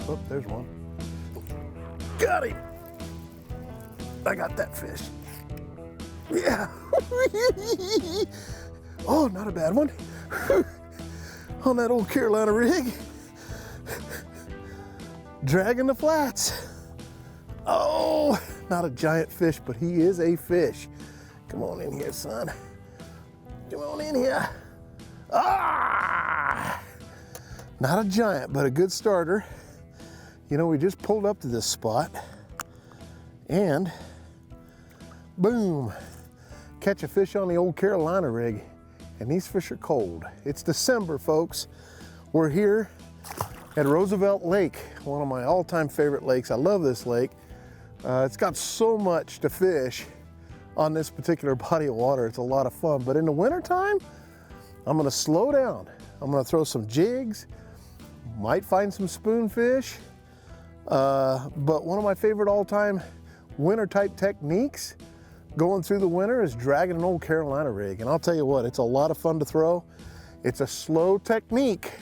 Oh, there's one. Got him. I got that fish. Yeah. Oh, not a bad one. On that old Carolina rig. Dragging the flats. Oh, not a giant fish, but he is a fish. Come on in here, son. Come on in here. Ah! Not a giant, but a good starter. You know, we just pulled up to this spot and boom, catch a fish on the old Carolina rig. And these fish are cold. It's December, folks. We're here at Roosevelt Lake, one of my all-time favorite lakes. I love this lake. It's got so much to fish on this particular body of water. It's a lot of fun. But in the wintertime, I'm gonna slow down. I'm gonna throw some jigs, might find some spoonfish. But one of my favorite all-time winter type techniques going through the winter is dragging an old Carolina rig. And I'll tell you what, it's a lot of fun to throw. It's a slow technique,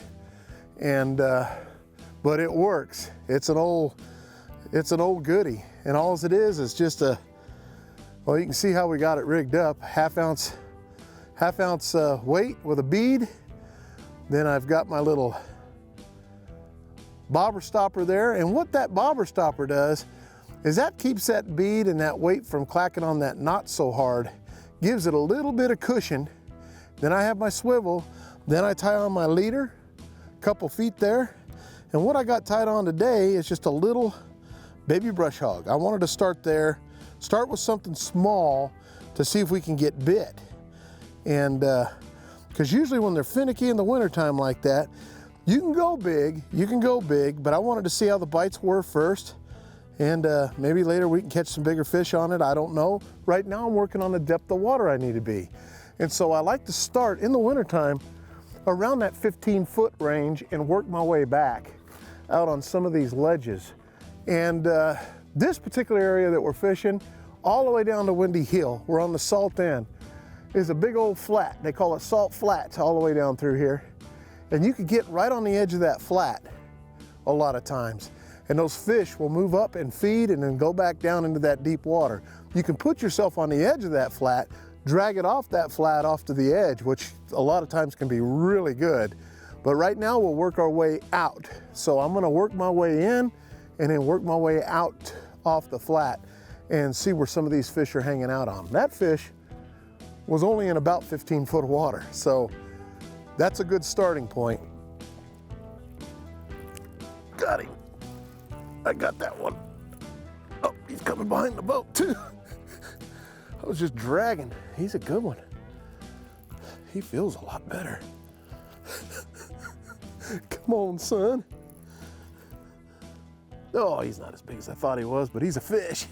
and but it works. It's an old goodie. And all it is just a, well, you can see how we got it rigged up. Half ounce weight with a bead. Then I've got my little bobber stopper there. And what that bobber stopper does is that keeps that bead and that weight from clacking on that knot so hard, gives it a little bit of cushion. Then I have my swivel, then I tie on my leader, a couple feet there. And what I got tied on today is just a little baby brush hog. I wanted to start there, start with something small to see if we can get bit. And because usually when they're finicky in the wintertime like that, you can go big, but I wanted to see how the bites were first. And maybe later we can catch some bigger fish on it, I don't know. Right now I'm working on the depth of water I need to be. And so I like to start in the wintertime around that 15-foot range and work my way back out on some of these ledges. And this particular area that we're fishing, all the way down to Windy Hill, we're on the salt end, is a big old flat. They call it Salt Flats all the way down through here. And you could get right on the edge of that flat a lot of times. And those fish will move up and feed and then go back down into that deep water. You can put yourself on the edge of that flat, drag it off that flat off to the edge, which a lot of times can be really good. But right now we'll work our way out. So I'm gonna work my way in and then work my way out off the flat and see where some of these fish are hanging out on. That fish was only in about 15 foot of water. So that's a good starting point. Got him. I got that one. Oh, he's coming behind the boat too. I was just dragging. He's a good one. He feels a lot better. Come on, son. Oh, he's not as big as I thought he was, but he's a fish.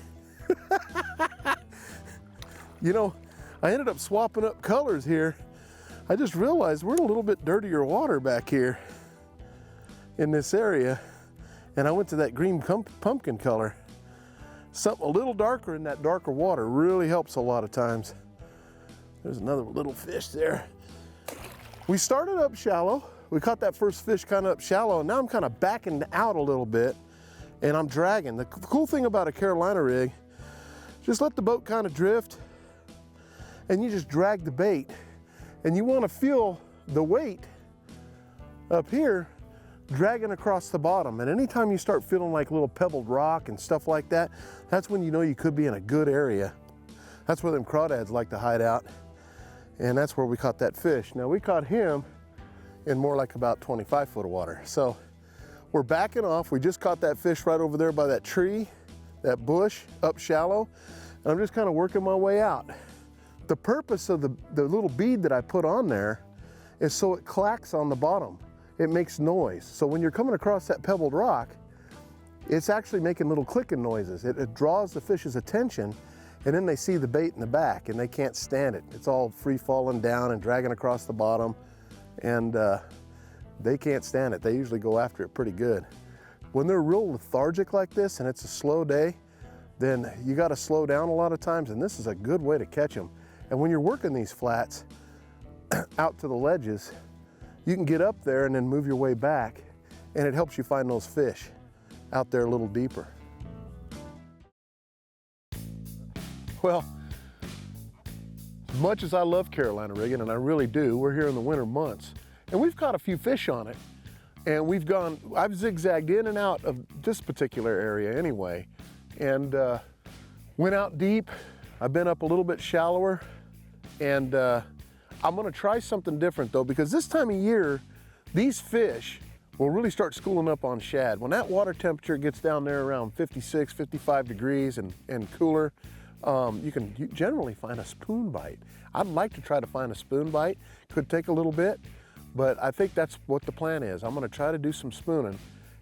You know, I ended up swapping up colors here. I just realized we're in a little bit dirtier water back here in this area. And I went to that green pumpkin color. Something a little darker in that darker water really helps a lot of times. There's another little fish there. We started up shallow. We caught that first fish kind of up shallow, and now I'm kind of backing out a little bit and I'm dragging. The cool thing about a Carolina rig, just let the boat kind of drift and you just drag the bait, and you want to feel the weight up here dragging across the bottom. And anytime you start feeling like little pebbled rock and stuff like that, that's when you know you could be in a good area. That's where them crawdads like to hide out. And that's where we caught that fish. Now we caught him in more like about 25 foot of water. So we're backing off. We just caught that fish right over there by that tree, that bush up shallow. And I'm just kind of working my way out. The purpose of the little bead that I put on there is so it clacks on the bottom. It makes noise. So when you're coming across that pebbled rock, it's actually making little clicking noises. It draws the fish's attention, and then they see the bait in the back and they can't stand it. It's all free falling down and dragging across the bottom, and they can't stand it. They usually go after it pretty good. When they're real lethargic like this and it's a slow day, then you gotta slow down a lot of times, and this is a good way to catch them. And when you're working these flats out to the ledges, you can get up there and then move your way back, and it helps you find those fish. out there a little deeper. Well, as much as I love Carolina rigging, and I really do, we're here in the winter months, and we've caught a few fish on it. And I've zigzagged in and out of this particular area anyway, and went out deep. I've been up a little bit shallower, and I'm gonna try something different though, because this time of year, these fish will really start schooling up on shad. When that water temperature gets down there around 56, 55 degrees and cooler, you can generally find a spoon bite. I'd like to try to find a spoon bite. Could take a little bit, but I think that's what the plan is. I'm gonna try to do some spooning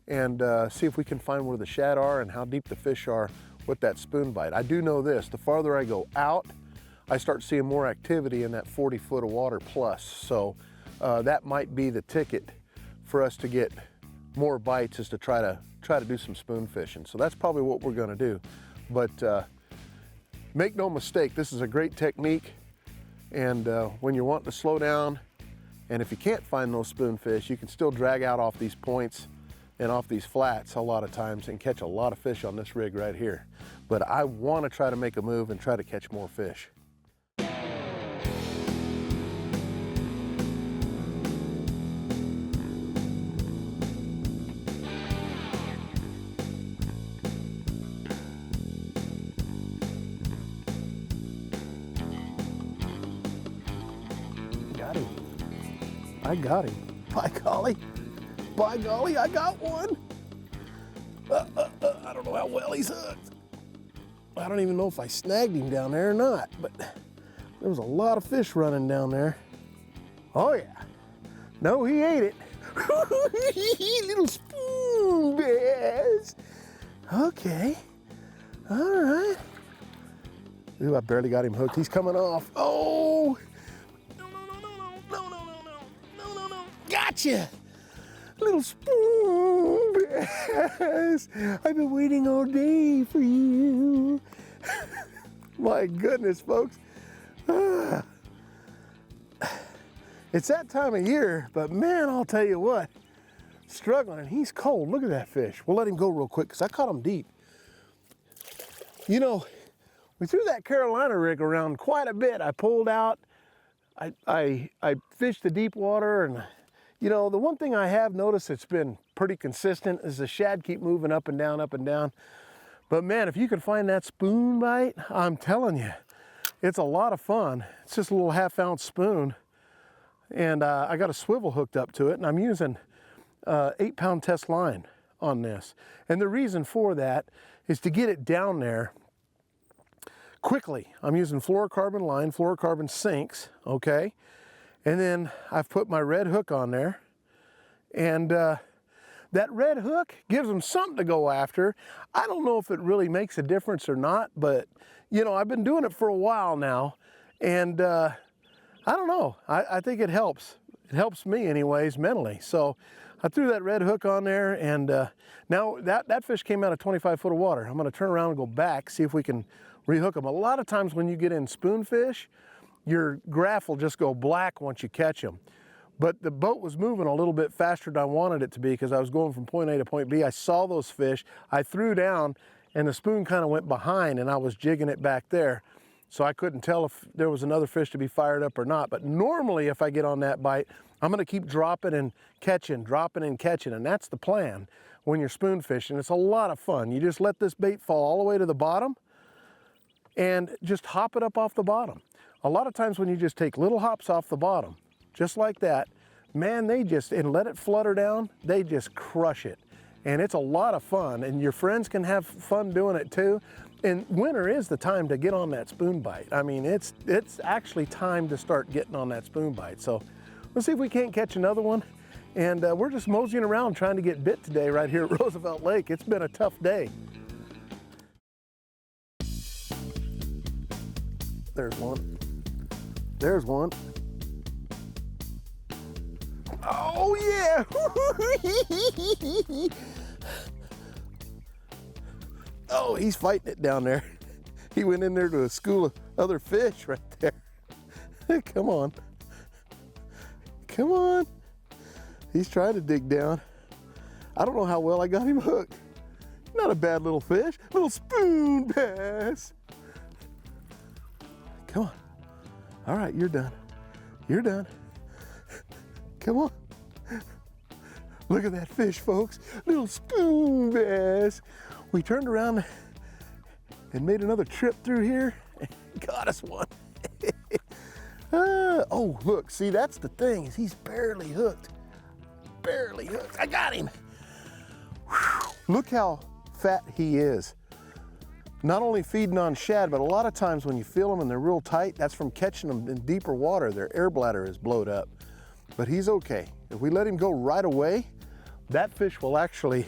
and see if we can find where the shad are and how deep the fish are with that spoon bite. I do know this, the farther I go out, I start seeing more activity in that 40 foot of water plus. So that might be the ticket for us to get more bites, is to try to do some spoon fishing. So that's probably what we're gonna do. But make no mistake, this is a great technique. And when you're wanting to slow down, and if you can't find those spoonfish, you can still drag out off these points and off these flats a lot of times and catch a lot of fish on this rig right here. But I want to try to make a move and try to catch more fish. Got him. I got him. By golly. By golly, I got one. I don't know how well he's hooked. I don't even know if I snagged him down there or not, but there was a lot of fish running down there. Oh yeah. No, he ate it. Little spoon bass. Okay. All right. Ooh, I barely got him hooked. He's coming off. Oh. No. Gotcha. Little spoon bass. I've been waiting all day for you. My goodness, folks. It's that time of year, but man, I'll tell you what, struggling, and he's cold. Look at that fish. We'll let him go real quick because I caught him deep. You know, we threw that Carolina rig around quite a bit. I pulled out, I fished the deep water, and you know, the one thing I have noticed that's been pretty consistent is the shad keep moving up and down, up and down. But man, if you can find that spoon bite, I'm telling you, it's a lot of fun. It's just a little 1/2 ounce spoon. And I got a swivel hooked up to it, and I'm using 8-pound test line on this. And the reason for that is to get it down there quickly. I'm using fluorocarbon line, fluorocarbon sinks, okay? And then I've put my red hook on there, and that red hook gives them something to go after. I don't know if it really makes a difference or not, but you know, I've been doing it for a while now, and I don't know, I think it helps. It helps me anyways, mentally. So I threw that red hook on there, and now that fish came out of 25 foot of water. I'm gonna turn around and go back, see if we can rehook them. A lot of times when you get in spoonfish, your graph will just go black once you catch them. But the boat was moving a little bit faster than I wanted it to be because I was going from point A to point B. I saw those fish, I threw down, and the spoon kind of went behind, and I was jigging it back there. So I couldn't tell if there was another fish to be fired up or not. But normally if I get on that bite, I'm gonna keep dropping and catching, and that's the plan when you're spoon fishing. It's a lot of fun. You just let this bait fall all the way to the bottom and just hop it up off the bottom. A lot of times when you just take little hops off the bottom, just like that, man, and let it flutter down, they just crush it. And it's a lot of fun, and your friends can have fun doing it too. And winter is the time to get on that spoon bite. I mean, it's actually time to start getting on that spoon bite. So let's see if we can't catch another one. And we're just moseying around trying to get bit today right here at Roosevelt Lake. It's been a tough day. There's one. There's one. Oh yeah! Oh, he's fighting it down there. He went in there to a school of other fish right there. Come on. Come on. He's trying to dig down. I don't know how well I got him hooked. Not a bad little fish. Little spoon bass. Come on. All right, you're done. You're done. Come on. Look at that fish, folks. Little spoon bass. We turned around and made another trip through here and got us one. Oh, look, see, that's the thing, is he's barely hooked. Barely hooked. I got him. Whew. Look how fat he is. Not only feeding on shad, but a lot of times when you feel them and they're real tight, that's from catching them in deeper water. Their air bladder is blowed up. But he's okay. If we let him go right away, that fish will actually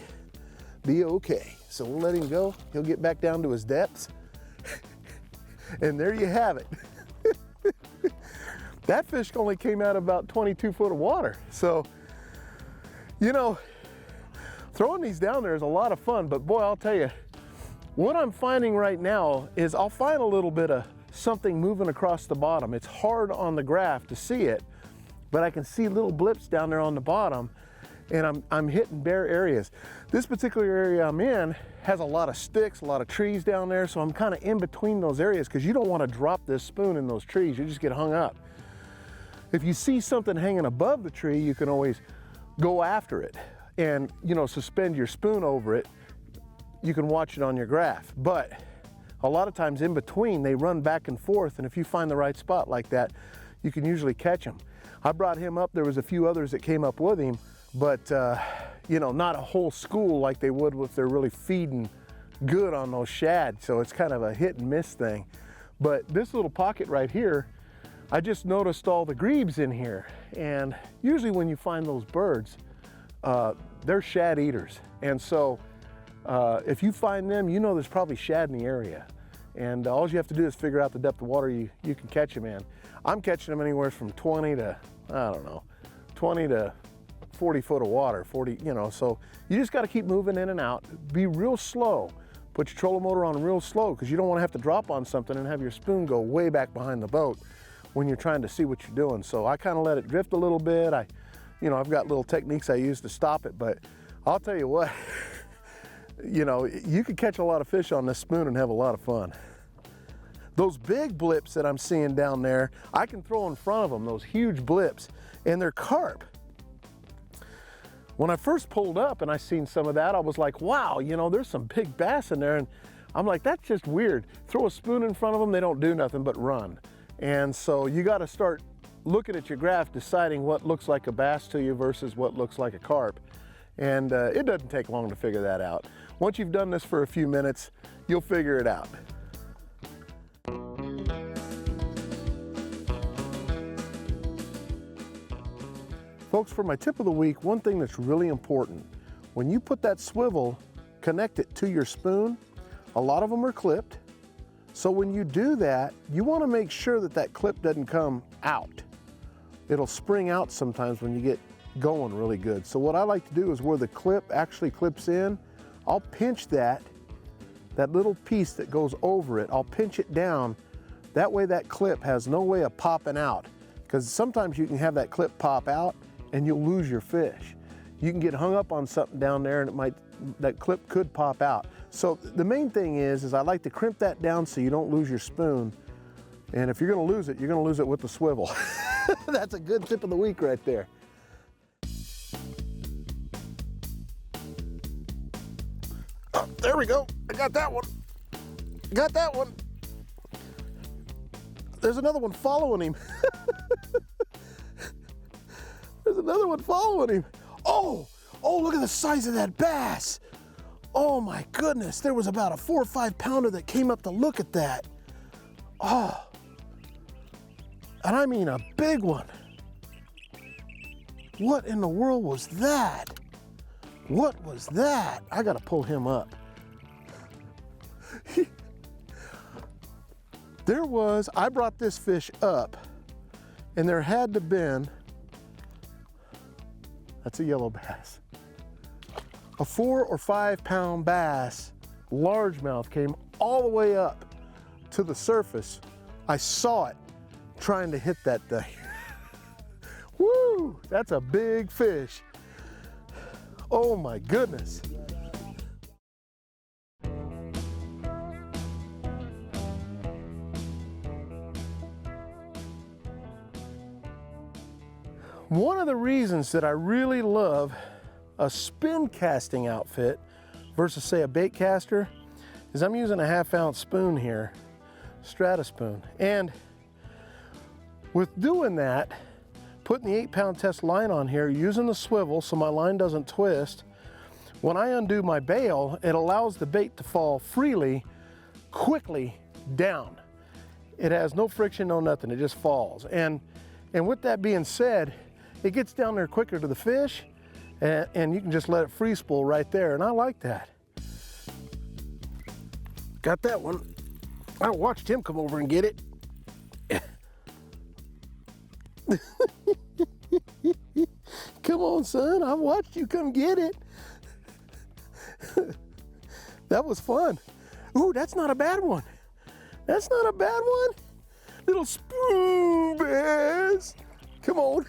be okay. So we'll let him go. He'll get back down to his depths. And there you have it. That fish only came out about 22 foot of water. So, you know, throwing these down there is a lot of fun, but boy, I'll tell you, what I'm finding right now is I'll find a little bit of something moving across the bottom. It's hard on the graph to see it, but I can see little blips down there on the bottom, and I'm hitting bare areas. This particular area I'm in has a lot of sticks, a lot of trees down there, so I'm kind of in between those areas because you don't want to drop this spoon in those trees. You just get hung up. If you see something hanging above the tree, you can always go after it and, you know, suspend your spoon over it. You can watch it on your graph. But a lot of times in between, they run back and forth, and if you find the right spot like that, you can usually catch them. I brought him up. There was a few others that came up with him, but you know, not a whole school like they would if they're really feeding good on those shad. So it's kind of a hit and miss thing. But this little pocket right here, I just noticed all the grebes in here. And usually when you find those birds, they're shad eaters. And so if you find them, you know there's probably shad in the area. And all you have to do is figure out the depth of water you can catch them in. I'm catching them anywhere from 20 to, I don't know, 20 to 40 foot of water, 40, you know, so you just got to keep moving in and out. Be real slow. Put your trolling motor on real slow because you don't want to have to drop on something and have your spoon go way back behind the boat when you're trying to see what you're doing. So I kind of let it drift a little bit. You know, I've got little techniques I use to stop it, but I'll tell you what, you know, you could catch a lot of fish on this spoon and have a lot of fun. Those big blips that I'm seeing down there, I can throw in front of them, those huge blips, and they're carp. When I first pulled up and I seen some of that, I was like, wow, you know, there's some big bass in there. And I'm like, that's just weird. Throw a spoon in front of them, they don't do nothing but run. And so you got to start looking at your graph, deciding what looks like a bass to you versus what looks like a carp. And it doesn't take long to figure that out. Once you've done this for a few minutes, you'll figure it out. Folks, for my tip of the week, one thing that's really important, when you put that swivel, connect it to your spoon, a lot of them are clipped. So when you do that, you want to make sure that that clip doesn't come out. It'll spring out sometimes when you get going really good. So what I like to do is where the clip actually clips in, I'll pinch that little piece that goes over it, I'll pinch it down. That way that clip has no way of popping out. Because sometimes you can have that clip pop out and you'll lose your fish. You can get hung up on something down there and that clip could pop out. So the main thing is I like to crimp that down so you don't lose your spoon. And if you're gonna lose it, you're gonna lose it with the swivel. That's a good tip of the week right there. Oh, there we go, I got that one. Got that one. There's another one following him. There's another one following him. Oh, look at the size of that bass. Oh my goodness, there was about a 4 or 5 pounder that came up to look at that. Oh, and I mean a big one. What in the world was that? What was that? I gotta pull him up. I brought this fish up and there had to been, that's a yellow bass. A 4 or 5 pound bass, largemouth, came all the way up to the surface. I saw it trying to hit that thing. Woo, that's a big fish. Oh my goodness. One of the reasons that I really love a spin casting outfit versus say a bait caster is I'm using a 1/2 ounce spoon here, strata spoon. And with doing that, putting the 8-pound test line on here, using the swivel so my line doesn't twist, when I undo my bail, it allows the bait to fall freely, quickly down. It has no friction, no nothing, it just falls. And with that being said, it gets down there quicker to the fish, and you can just let it free spool right there, and I like that. Got that one. I watched him come over and get it. Come on, son, I watched you come get it. That was fun. Ooh, that's not a bad one. That's not a bad one. Little spoon bass. Come on.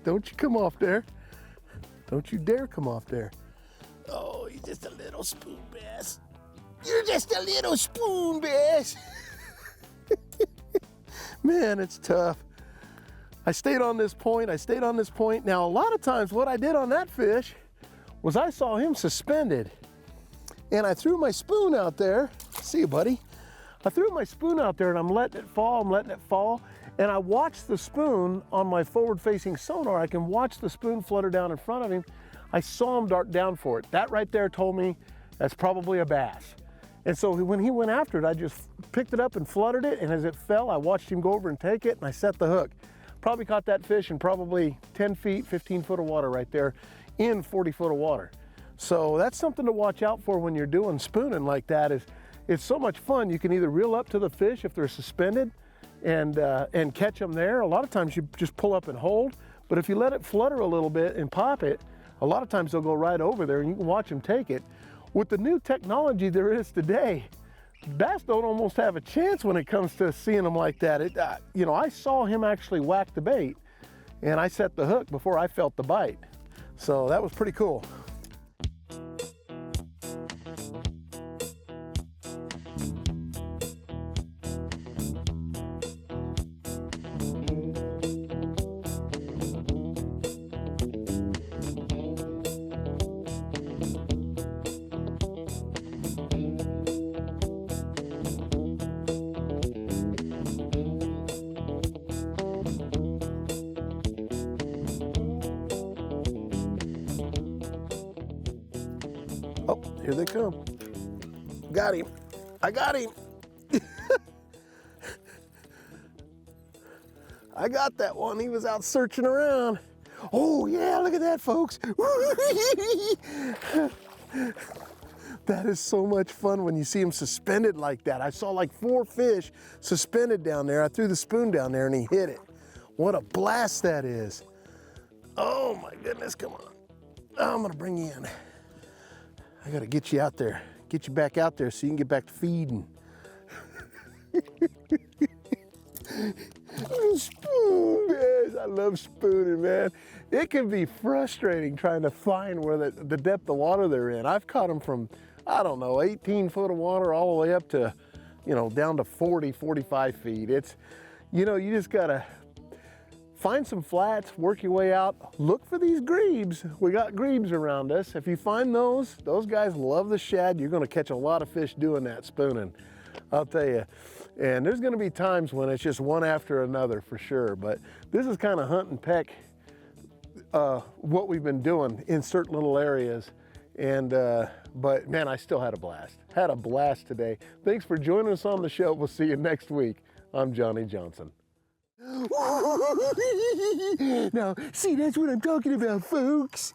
Don't you come off there. Don't you dare come off there. Oh, you're just a little spoon bass. You're just a little spoon bass. Man, it's tough. I stayed on this point. Now, a lot of times what I did on that fish was I saw him suspended, and I threw my spoon out there. See you, buddy. I threw my spoon out there and I'm letting it fall, and I watched the spoon on my forward-facing sonar. I can watch the spoon flutter down in front of him. I saw him dart down for it. That right there told me that's probably a bass. And so when he went after it, I just picked it up and fluttered it, and as it fell, I watched him go over and take it, and I set the hook. Probably caught that fish in probably 10 feet, 15 foot of water right there in 40 foot of water. So that's something to watch out for when you're doing spooning like that. It's so much fun. You can either reel up to the fish if they're suspended and catch them there. A lot of times you just pull up and hold, but if you let it flutter a little bit and pop it, a lot of times they'll go right over there and you can watch them take it. With the new technology there is today, bass don't almost have a chance when it comes to seeing them like that. You know, I saw him actually whack the bait, and I set the hook before I felt the bite. So that was pretty cool. Oh, here they come. Got him. I got him. I got that one. He was out searching around. Oh yeah, look at that, folks. That is so much fun when you see him suspended like that. I saw like 4 fish suspended down there. I threw the spoon down there and he hit it. What a blast that is. Oh my goodness, come on. I'm gonna bring you in. I gotta get you out there, get you back out there so you can get back to feeding. Spoon bass, I love spooning, man. It can be frustrating trying to find where the depth of water they're in. I've caught them from, I don't know, 18 foot of water all the way up to, you know, down to 40, 45 feet. It's, you know, you just gotta find some flats, work your way out, look for these grebes. We got grebes around us. If you find those guys love the shad. You're gonna catch a lot of fish doing that spooning, I'll tell you. And there's gonna be times when it's just one after another for sure, but this is kind of hunt and peck what we've been doing in certain little areas. And, but man, I still had a blast. Had a blast today. Thanks for joining us on the show. We'll see you next week. I'm Johnny Johnson. Now, see, that's what I'm talking about, folks.